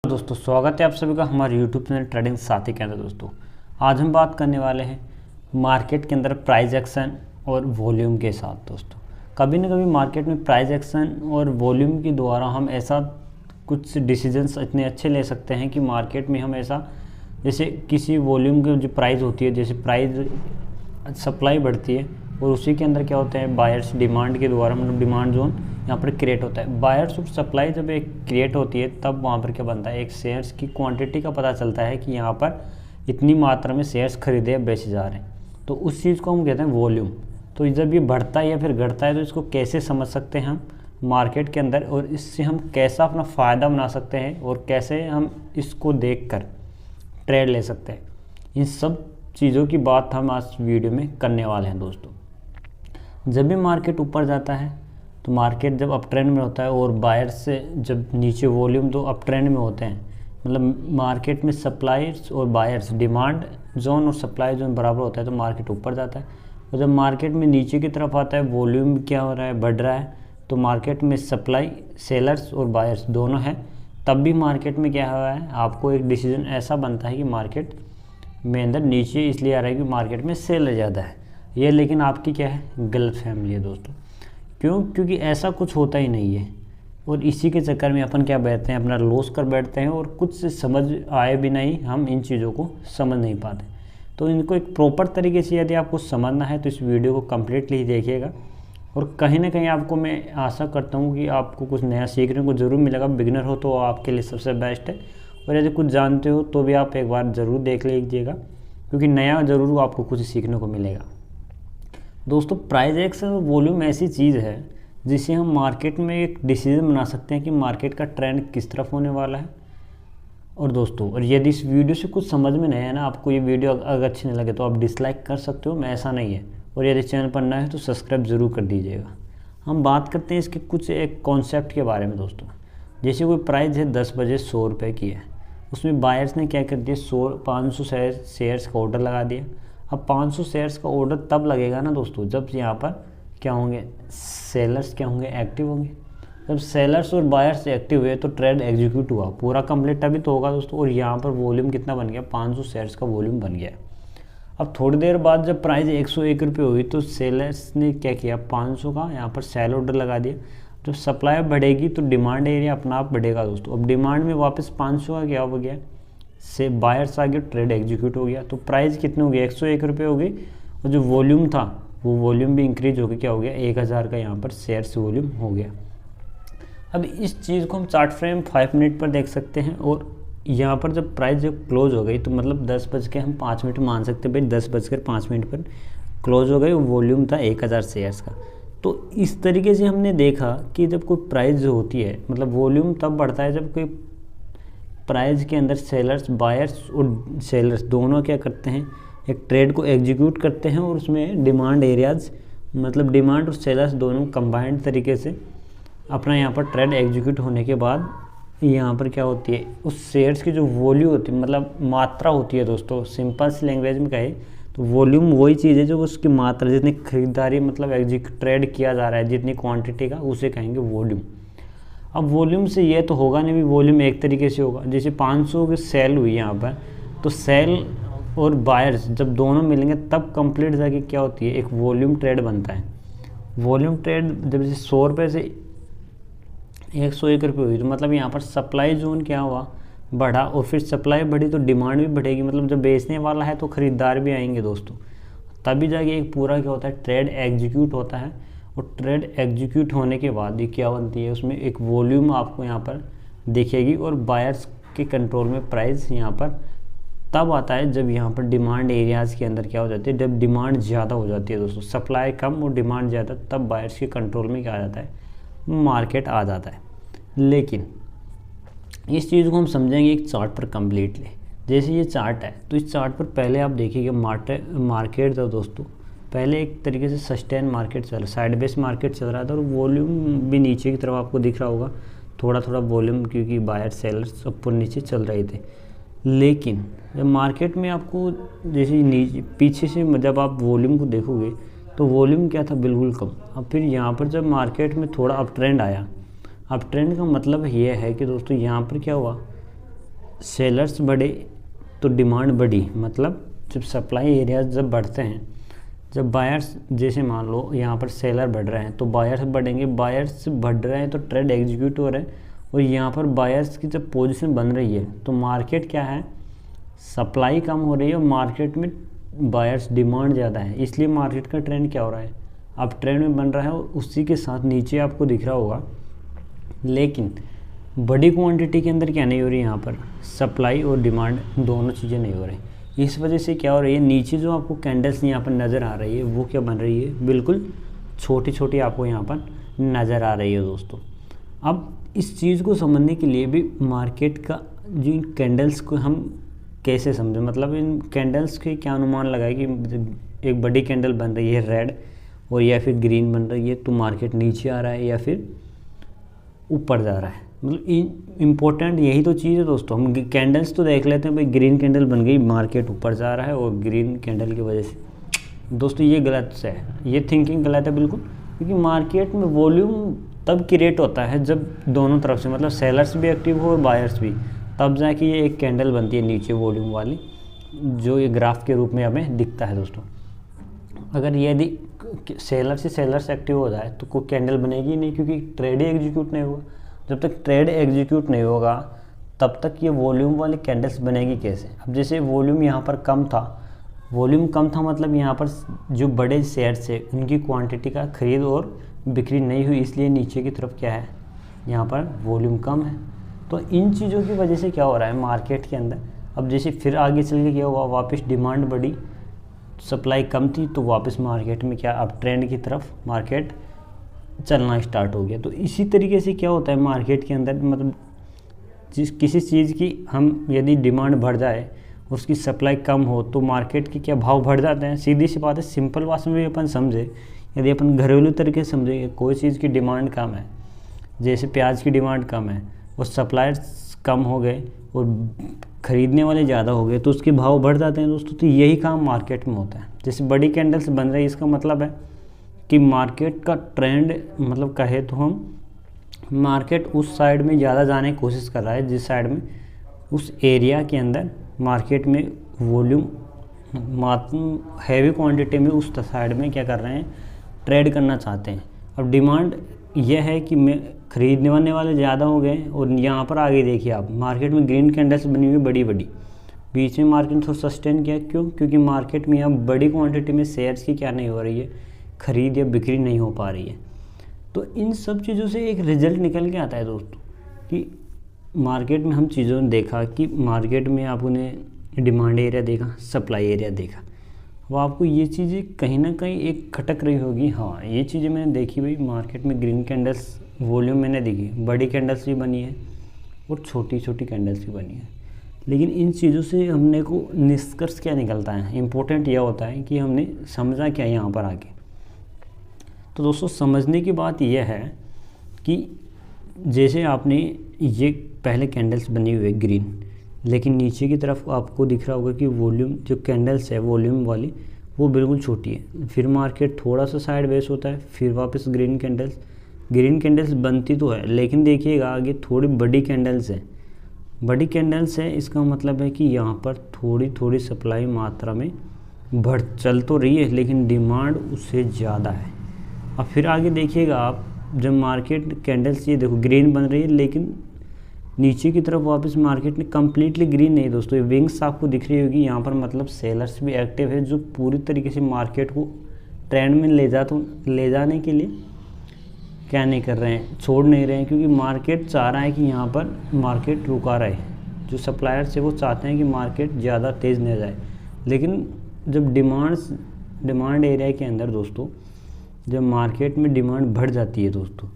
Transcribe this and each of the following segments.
दोस्तों स्वागत है आप सभी का हमारे यूट्यूब चैनल ट्रेडिंग साथी के अंदर। दोस्तों आज हम बात करने वाले हैं मार्केट के अंदर प्राइस एक्शन और वॉल्यूम के साथ। दोस्तों कभी ना कभी मार्केट में प्राइस एक्शन और वॉल्यूम के द्वारा हम ऐसा कुछ डिसीजंस इतने अच्छे ले सकते हैं कि मार्केट में हम ऐसा जैसे किसी वॉल्यूम की जो प्राइस होती है, जैसे प्राइस सप्लाई बढ़ती है और उसी के अंदर क्या होता है बायर्स डिमांड के द्वारा मतलब डिमांड जोन यहाँ पर क्रिएट होता है। बायर्स और सप्लाई जब एक क्रिएट होती है तब वहाँ पर क्या बनता है, एक शेयर्स की क्वांटिटी का पता चलता है कि यहाँ पर इतनी मात्रा में शेयर्स खरीदे या बेचे जा रहे हैं। तो उस चीज़ को हम कहते हैं वॉल्यूम। तो जब ये बढ़ता है या फिर घटता है तो इसको कैसे समझ सकते हैं हम मार्केट के अंदर, और इससे हम कैसा अपना फ़ायदा बना सकते हैं और कैसे हम इसको देख कर ट्रेड ले सकते हैं, इन सब चीज़ों की बात हम आज वीडियो में करने वाले हैं। दोस्तों जब भी मार्केट ऊपर जाता है तो मार्केट जब अप ट्रेंड में होता है और बायर से जब नीचे वॉल्यूम तो अप ट्रेंड में होते हैं, मतलब मार्केट में सप्लायर्स और बायर्स डिमांड जोन और सप्लाई जोन बराबर होता है तो मार्केट ऊपर जाता है। और जब मार्केट में नीचे की तरफ आता है वॉल्यूम क्या हो रहा है, बढ़ रहा है, तो मार्केट में सप्लाई सेलर्स और बायर्स दोनों हैं, तब भी मार्केट में क्या हुआ है, आपको एक डिसीजन ऐसा बनता है कि मार्केट में अंदर नीचे इसलिए आ रहा है कि मार्केट में सेलर ज़्यादा है। ये लेकिन आपकी क्या है, गलत फहमी है दोस्तों। क्योंकि ऐसा कुछ होता ही नहीं है और इसी के चक्कर में अपन क्या बैठते हैं, अपना लॉस कर बैठते हैं और कुछ समझ आए भी नहीं, हम इन चीज़ों को समझ नहीं पाते। तो इनको एक प्रॉपर तरीके से यदि आपको समझना है तो इस वीडियो को कम्प्लीटली देखिएगा और कहीं ना कहीं आपको मैं आशा करता हूँ कि आपको कुछ नया सीखने को ज़रूर मिलेगा। बिगिनर हो तो आपके लिए सबसे बेस्ट है, और यदि कुछ जानते हो तो भी आप एक बार ज़रूर देख लीजिएगा, क्योंकि नया ज़रूर आपको कुछ सीखने को मिलेगा। दोस्तों प्राइस एक्शन और वॉल्यूम ऐसी चीज़ है जिससे हम मार्केट में एक डिसीजन बना सकते हैं कि मार्केट का ट्रेंड किस तरफ होने वाला है। और दोस्तों और यदि इस वीडियो से कुछ समझ में नहीं है ना, आपको ये वीडियो अगर अच्छी नहीं लगे तो आप डिसलाइक कर सकते हो, मैं ऐसा नहीं है। और यदि चैनल पर नया है तो सब्सक्राइब ज़रूर कर दीजिएगा। हम बात करते हैं इसके कुछ एक कॉन्सेप्ट के बारे में। दोस्तों जैसे कोई प्राइस है 10 बजे 100 रुपये की है, उसमें बायर्स ने क्या कर दिया, 500 शेयर्स का ऑर्डर लगा दिया। अब 500 शेयर्स का ऑर्डर तब लगेगा ना दोस्तों जब यहाँ पर क्या होंगे, सेलर्स क्या होंगे, एक्टिव होंगे। जब सेलर्स और बायर्स एक्टिव हुए तो ट्रेड एग्जीक्यूट हुआ, पूरा कंप्लीट तभी तो होगा दोस्तों। और यहाँ पर वॉल्यूम कितना बन गया, 500 शेयर्स का वॉल्यूम बन गया। अब थोड़ी देर बाद जब प्राइस 101 रुपये हुई तो सेलर्स ने क्या किया, 500 का यहाँ पर सेल ऑर्डर लगा दिया। जब सप्लाई बढ़ेगी तो डिमांड एरिया अपना आप बढ़ेगा दोस्तों। अब डिमांड में वापस 500 का क्या हो गया, से बायर्स आ गए, ट्रेड एग्जीक्यूट हो गया, तो प्राइस कितने हो गए, 101 रुपये हो गई। और जो वॉल्यूम था वो वॉल्यूम भी इंक्रीज हो गया, क्या हो गया, 1000 का यहाँ पर शेयर्स वॉल्यूम हो गया। अब इस चीज़ को हम चार्ट फ्रेम 5 मिनट पर देख सकते हैं। और यहाँ पर जब प्राइस जब क्लोज हो गई तो मतलब 10 बज के हम 5 मिनट मान सकते हैं, भाई 10:05 पर क्लोज हो गई, वॉल्यूम था 1000 शेयर्स का। तो इस तरीके से हमने देखा कि जब कोई प्राइस जो होती है, मतलब वॉल्यूम तब बढ़ता है जब कोई प्राइस के अंदर सेलर्स बायर्स और सेलर्स दोनों क्या करते हैं, एक ट्रेड को एग्जीक्यूट करते हैं और उसमें डिमांड एरियाज मतलब डिमांड और सेलर्स दोनों कंबाइंड तरीके से अपना यहाँ पर ट्रेड एग्जीक्यूट होने के बाद यहाँ पर क्या होती है, उस शेयर्स की जो वॉल्यूम होती है मतलब मात्रा होती है दोस्तों, सिंपल सी लैंग्वेज में कहे तो वॉल्यूम वही चीज़ है जो उसकी मात्रा, जितनी खरीदारी मतलब ट्रेड किया जा रहा है जितनी क्वांटिटी का, उसे कहेंगे वॉल्यूम। अब वॉल्यूम से ये तो होगा नहीं भी वॉल्यूम एक तरीके से होगा, जैसे 500 की सेल हुई यहाँ पर, तो सेल और बायर्स जब दोनों मिलेंगे तब कंप्लीट जाके क्या होती है, एक वॉल्यूम ट्रेड बनता है। वॉल्यूम ट्रेड जब जैसे 100 रुपये से 101 रुपये हुई तो मतलब यहाँ पर सप्लाई जोन क्या हुआ, बढ़ा, और फिर सप्लाई बढ़ी तो डिमांड भी बढ़ेगी, मतलब जब बेचने वाला है तो ख़रीदार भी आएंगे दोस्तों, तभी जाके एक पूरा क्या होता है, ट्रेड एग्जीक्यूट होता है। और ट्रेड एग्जीक्यूट होने के बाद ये क्या बनती है, उसमें एक वॉल्यूम आपको यहाँ पर दिखेगी और बायर्स के कंट्रोल में प्राइस यहाँ पर तब आता है जब यहाँ पर डिमांड एरियाज़ के अंदर क्या हो जाती है, जब डिमांड ज़्यादा हो जाती है दोस्तों, सप्लाई कम और डिमांड ज़्यादा, तब बायर्स के कंट्रोल में क्या आ जाता है, मार्केट आ जाता है। लेकिन इस चीज़ को हम समझेंगे एक चार्ट पर कम्प्लीटली। जैसे ये चार्ट है तो इस चार्ट पर पहले आप देखिएगा मार्केट था दोस्तों, पहले एक तरीके से सस्टेन मार्केट चल रहा, साइड बेस मार्केट चल रहा था और वॉल्यूम भी नीचे की तरफ आपको दिख रहा होगा, थोड़ा थोड़ा वॉल्यूम, क्योंकि बायर सेलर्स ऊपर नीचे चल रहे थे। लेकिन जब मार्केट में आपको जैसे नीचे पीछे से जब आप वॉल्यूम को देखोगे तो वॉल्यूम क्या था, बिल्कुल कम। अब फिर यहाँ पर जब मार्केट में थोड़ा अप ट्रेंड आया, अप ट्रेंड का मतलब ये है कि दोस्तों यहाँ पर क्या हुआ, सेलर्स बढ़े तो डिमांड बढ़ी, मतलब जब सप्लाई एरियाज जब बढ़ते हैं, जब बायर्स, जैसे मान लो यहाँ पर सेलर बढ़ रहे हैं तो बायर्स बढ़ेंगे, बायर्स बढ़ रहे हैं तो ट्रेड एग्जीक्यूट हो रहे हैं, और यहाँ पर बायर्स की जब पोजीशन बन रही है तो मार्केट क्या है, सप्लाई कम हो रही है और मार्केट में बायर्स डिमांड ज़्यादा है, इसलिए मार्केट का ट्रेंड क्या हो रहा है, अब ट्रेंड में बन रहा है, और उसी के साथ नीचे आपको दिख रहा होगा। लेकिन बड़ी क्वांटिटी के अंदर क्या नहीं हो रही, यहाँ पर सप्लाई और डिमांड दोनों चीज़ें नहीं हो रही। इस वजह से क्या हो रही है, नीचे जो आपको कैंडल्स यहाँ पर नज़र आ रही है वो क्या बन रही है, बिल्कुल छोटी छोटी आपको यहाँ पर नज़र आ रही है दोस्तों। अब इस चीज़ को समझने के लिए भी मार्केट का जो इन कैंडल्स को हम कैसे समझें, मतलब इन कैंडल्स के क्या अनुमान लगाए कि एक बड़ी कैंडल बन रही है रेड और या फिर ग्रीन बन रही है तो मार्केट नीचे आ रहा है या फिर ऊपर जा रहा है, मतलब इम्पोर्टेंट यही तो चीज़ है दोस्तों। हम कैंडल्स तो देख लेते हैं भाई, ग्रीन कैंडल बन गई मार्केट ऊपर जा रहा है, और ग्रीन कैंडल की वजह से दोस्तों ये गलत है, ये थिंकिंग गलत है बिल्कुल, क्योंकि मार्केट में वॉल्यूम तब क्रिएट होता है जब दोनों तरफ से, मतलब सेलर्स भी एक्टिव हो और बायर्स भी, तब जाके ये एक कैंडल बनती है नीचे वॉल्यूम वाली, जो ये ग्राफ के रूप में हमें दिखता है दोस्तों। अगर यदि सेलर्स एक्टिव हो जाए तो कोई कैंडल बनेगी ही नहीं, क्योंकि ट्रेड ही एग्जीक्यूट नहीं होगा। जब तक ट्रेड एग्जीक्यूट नहीं होगा तब तक ये वॉल्यूम वाली कैंडल्स बनेगी कैसे। अब जैसे वॉल्यूम यहाँ पर कम था, मतलब यहाँ पर जो बड़े शेयर्स है उनकी क्वांटिटी का खरीद और बिक्री नहीं हुई, इसलिए नीचे की तरफ क्या है, यहाँ पर वॉल्यूम कम है। तो इन चीज़ों की वजह से क्या हो रहा है मार्केट के अंदर, अब जैसे फिर आगे चल के क्या हुआ, वापस डिमांड बढ़ी, सप्लाई कम थी, तो वापस मार्केट में क्या, अब ट्रेंड की तरफ मार्केट चलना स्टार्ट हो गया। तो इसी तरीके से क्या होता है मार्केट के अंदर, मतलब किसी चीज़ की हम यदि डिमांड बढ़ जाए, उसकी सप्लाई कम हो तो मार्केट के क्या भाव बढ़ जाते हैं। सीधी सी बात है, सिंपल भाषा में भी अपन समझे, यदि अपन घरेलू तरीके से समझेंगे, कोई चीज़ की डिमांड कम है, जैसे प्याज की डिमांड कम है और सप्लायर्स कम हो गए और ख़रीदने वाले ज़्यादा हो गए तो उसके भाव बढ़ जाते हैं दोस्तों। तो यही काम मार्केट में होता है। जैसे बड़ी कैंडल्स बन रही है, इसका मतलब है कि मार्केट का ट्रेंड, मतलब कहे तो हम मार्केट उस साइड में ज़्यादा जाने की कोशिश कर रहा है, जिस साइड में उस एरिया के अंदर मार्केट में वॉल्यूम हैवी क्वांटिटी में उस साइड में क्या कर रहे हैं, ट्रेड करना चाहते हैं। अब डिमांड यह है कि मैं खरीदने वाले ज़्यादा हो गए, और यहाँ पर आगे देखिए आप, मार्केट में ग्रीन कैंडल्स बनी हुई बड़ी बड़ी, बीच में मार्केट थोड़ा सस्टेन किया, क्यों, क्योंकि मार्केट में यहाँ बड़ी क्वांटिटी में शेयर्स की क्या नहीं हो रही है, खरीद या बिक्री नहीं हो पा रही है। तो इन सब चीज़ों से एक रिजल्ट निकल के आता है दोस्तों, कि मार्केट में हम चीज़ों ने देखा कि मार्केट में आपने डिमांड एरिया देखा, सप्लाई एरिया देखा, वो आपको ये चीज़ें कहीं ना कहीं एक खटक रही होगी। हाँ, ये चीज़ें मैंने देखी भाई, मार्केट में ग्रीन कैंडल्स वॉल्यूम मैंने देखी, बड़ी कैंडल्स भी बनी है और छोटी छोटी कैंडल्स भी बनी है। लेकिन इन चीज़ों से हमने को निष्कर्ष क्या निकलता है, इम्पोर्टेंट यह होता है कि हमने समझा क्या यहाँ पर आके। तो दोस्तों समझने की बात यह है कि जैसे आपने ये पहले कैंडल्स बनी हुई है ग्रीन, लेकिन नीचे की तरफ आपको दिख रहा होगा कि वॉल्यूम जो कैंडल्स है वॉल्यूम वाली वो बिल्कुल छोटी है। फिर मार्केट थोड़ा सा साइड वेस होता है, फिर वापस ग्रीन कैंडल्स बनती तो है, लेकिन देखिएगा आगे थोड़ी बड़ी कैंडल्स है। इसका मतलब है कि यहाँ पर थोड़ी थोड़ी सप्लाई मात्रा में बढ़ चल तो रही है, लेकिन डिमांड उससे ज़्यादा है। अब फिर आगे देखिएगा आप, जब मार्केट कैंडल्स ये देखो ग्रीन बन रही है, लेकिन नीचे की तरफ वापस मार्केट में कम्प्लीटली ग्रीन नहीं दोस्तों, ये विंग्स आपको दिख रही होगी यहाँ पर, मतलब सेलर्स भी एक्टिव है जो पूरी तरीके से मार्केट को ट्रेंड में ले जाने के लिए क्या नहीं कर रहे हैं, छोड़ नहीं रहे हैं, क्योंकि मार्केट चाह रहा है कि यहाँ पर मार्केट रुका रहे। जो सप्लायर्स है वो चाहते हैं कि मार्केट ज़्यादा तेज़ न जाए। लेकिन जब डिमांड एरिया के अंदर दोस्तों, जब मार्केट में डिमांड बढ़ जाती है दोस्तों,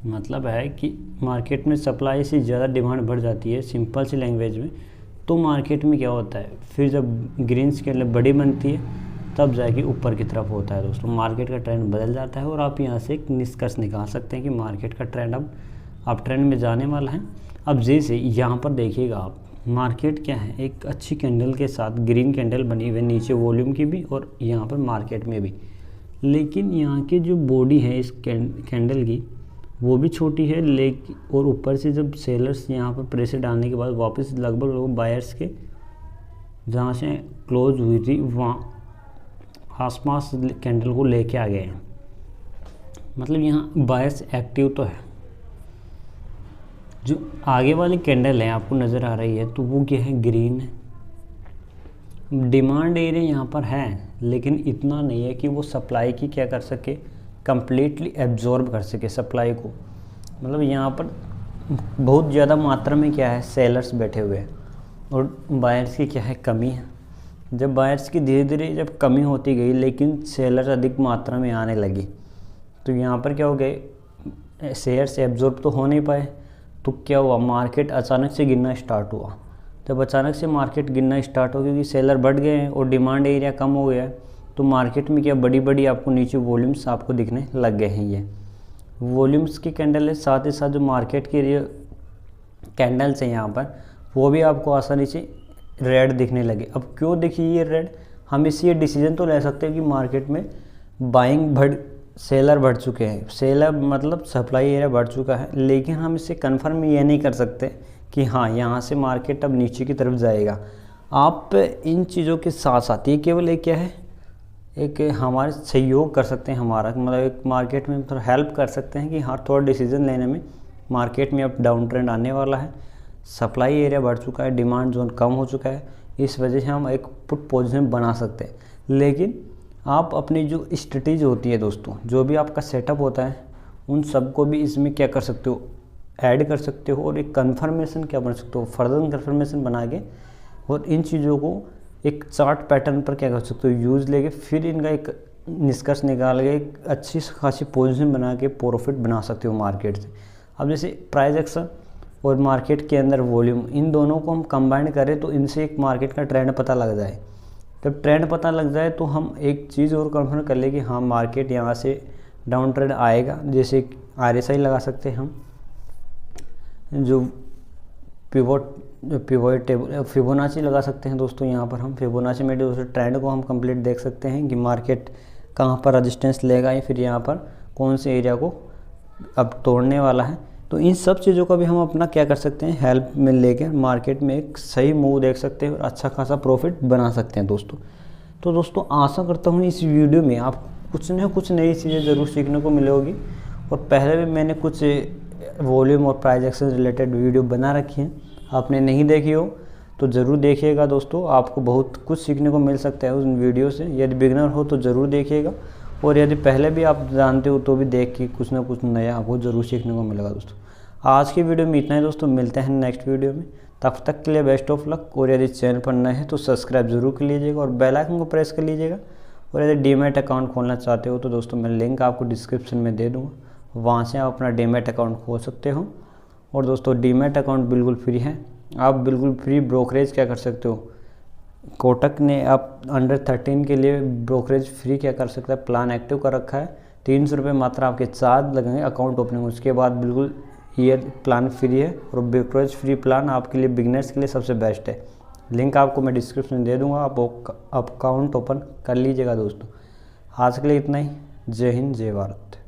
मतलब है कि मार्केट में सप्लाई से ज़्यादा डिमांड बढ़ जाती है सिंपल सी लैंग्वेज में, तो मार्केट में क्या होता है, फिर जब ग्रीन्स के लिए बड़ी बनती है तब जाके ऊपर की तरफ होता है दोस्तों, मार्केट का ट्रेंड बदल जाता है। और आप यहाँ से एक निष्कर्ष निकाल सकते हैं कि मार्केट का ट्रेंड अब ट्रेंड में जाने वाला है। अब जैसे यहाँ पर देखिएगा आप, मार्केट क्या है, एक अच्छी कैंडल के साथ ग्रीन कैंडल बनी हुई है नीचे वॉल्यूम की भी और यहाँ पर मार्केट में भी, लेकिन यहाँ की जो बॉडी है इस कैंडल की वो भी छोटी है, लेकिन और ऊपर से जब सेलर्स यहाँ पर प्रेशर डालने के बाद वापस लगभग बायर्स के जहाँ से क्लोज हुई थी वहाँ आसपास कैंडल को लेके आ गए हैं। मतलब यहाँ बायर्स एक्टिव तो है। जो आगे वाली कैंडल है आपको नज़र आ रही है, तो वो क्या है, ग्रीन है। डिमांड एरिया यहाँ पर है, लेकिन इतना नहीं है कि वो सप्लाई की क्या कर सके, कंप्लीटली एब्जॉर्ब कर सके सप्लाई को। मतलब यहाँ पर बहुत ज़्यादा मात्रा में क्या है, सेलर्स बैठे हुए हैं और बायर्स की क्या है, कमी है। जब बायर्स की धीरे धीरे जब कमी होती गई, लेकिन सेलर्स अधिक मात्रा में आने लगी, तो यहाँ पर क्या हो गए, शेयर्स एब्जॉर्ब तो हो नहीं पाए। तो क्या हुआ, मार्केट अचानक से गिरना स्टार्ट हुआ। जब अचानक से मार्केट गिरना स्टार्ट हो, क्योंकि सेलर बढ़ गए हैं और डिमांड एरिया कम हो गया है, तो मार्केट में क्या बड़ी बड़ी आपको नीचे वॉल्यूम्स आपको दिखने लग गए हैं। ये वॉल्यूम्स की कैंडल है, साथ ही साथ जो मार्केट की कैंडल्स हैं यहाँ पर, वो भी आपको आसानी से रेड दिखने लगे। अब क्यों दिखी ये रेड, हम इससे ये डिसीजन तो ले सकते हैं कि मार्केट में बाइंग सेलर बढ़ चुके हैं, सेलर मतलब सप्लाई एरिया बढ़ चुका है। लेकिन हम इससे कन्फर्म ये नहीं कर सकते कि हाँ यहाँ से मार्केट अब नीचे की तरफ जाएगा। आप इन चीज़ों के साथ साथ ये केवल एक क्या है, एक हमारे सहयोग कर सकते हैं, हमारा मतलब एक मार्केट में थोड़ा हेल्प कर सकते हैं कि हाँ थोड़ा डिसीजन लेने में। मार्केट में अब डाउन ट्रेंड आने वाला है, सप्लाई एरिया बढ़ चुका है, डिमांड जोन कम हो चुका है, इस वजह से हम एक पुट पोजीशन बना सकते हैं। लेकिन आप अपनी जो स्ट्रेटेजी होती है दोस्तों, जो भी आपका सेटअप होता है, उन सबको भी इसमें क्या कर सकते हो, ऐड कर सकते हो और एक कन्फर्मेशन क्या बन सकते हो, फर्दर कन्फर्मेशन बना के, और इन चीज़ों को एक चार्ट पैटर्न पर क्या कर सकते हो, यूज़ लेके फिर इनका एक निष्कर्ष निकाल के एक अच्छी खासी पोजीशन बना के प्रॉफिट बना सकते हो मार्केट से। अब जैसे प्राइस एक्शन और मार्केट के अंदर वॉल्यूम, इन दोनों को हम कंबाइन करें तो इनसे एक मार्केट का ट्रेंड पता लग जाए। जब ट्रेंड पता लग जाए तो हम एक चीज़ और कंफर्म कर ले कि हाँ मार्केट यहाँ से डाउन ट्रेंड आएगा। जैसे RSI लगा सकते हैं हम, जो पिवोट टेबल फिबोनाची लगा सकते हैं दोस्तों। यहाँ पर हम फिबोनाची में दोस्तों ट्रेंड को हम कंप्लीट देख सकते हैं कि मार्केट कहाँ पर रेजिस्टेंस लेगा या फिर यहाँ पर कौन से एरिया को अब तोड़ने वाला है। तो इन सब चीज़ों का भी हम अपना क्या कर सकते हैं, हेल्प में लेकर मार्केट में एक सही मूव देख सकते हैं और अच्छा खासा प्रॉफिट बना सकते हैं दोस्तों। तो दोस्तों आशा करता हूँ इस वीडियो में आप कुछ न कुछ नई चीज़ें ज़रूर सीखने को मिलेगी। और पहले भी मैंने कुछ वॉल्यूम और प्राइस एक्शन रिलेटेड वीडियो बना रखी हैं, आपने नहीं देखी हो तो ज़रूर देखिएगा दोस्तों, आपको बहुत कुछ सीखने को मिल सकता है उन वीडियो से। यदि बिगनर हो तो ज़रूर देखिएगा, और यदि पहले भी आप जानते हो तो भी देख के कुछ ना कुछ नया आपको ज़रूर सीखने को मिलेगा दोस्तों। आज की वीडियो में इतना ही दोस्तों, मिलते हैं नेक्स्ट वीडियो में, तब तक के लिए बेस्ट ऑफ लक। और यदि चैनल पर नए हैं तो सब्सक्राइब जरूर कर लीजिएगा और बेल आइकन को प्रेस कर लीजिएगा। और यदि डीमैट अकाउंट खोलना चाहते हो तो दोस्तों मैं लिंक आपको डिस्क्रिप्शन में दे दूँगा, वहाँ से आप अपना डीमैट अकाउंट खोल सकते हो। और दोस्तों डीमैट अकाउंट बिल्कुल फ्री है, आप बिल्कुल फ्री ब्रोकरेज क्या कर सकते हो, कोटक ने आप अंडर 13 के लिए ब्रोकरेज फ्री क्या कर सकता है, प्लान एक्टिव कर रखा है। 300 रुपये मात्र आपके चार्ज लगेंगे अकाउंट ओपनिंग, उसके बाद बिल्कुल ईयर प्लान फ्री है। और ब्रोकरेज फ्री प्लान आपके लिए बिगनर्स के लिए सबसे बेस्ट है। लिंक आपको मैं डिस्क्रिप्शन में दे दूंगा, आप अकाउंट ओपन कर लीजिएगा दोस्तों। आज के लिए इतना ही। जय हिंद, जय भारत।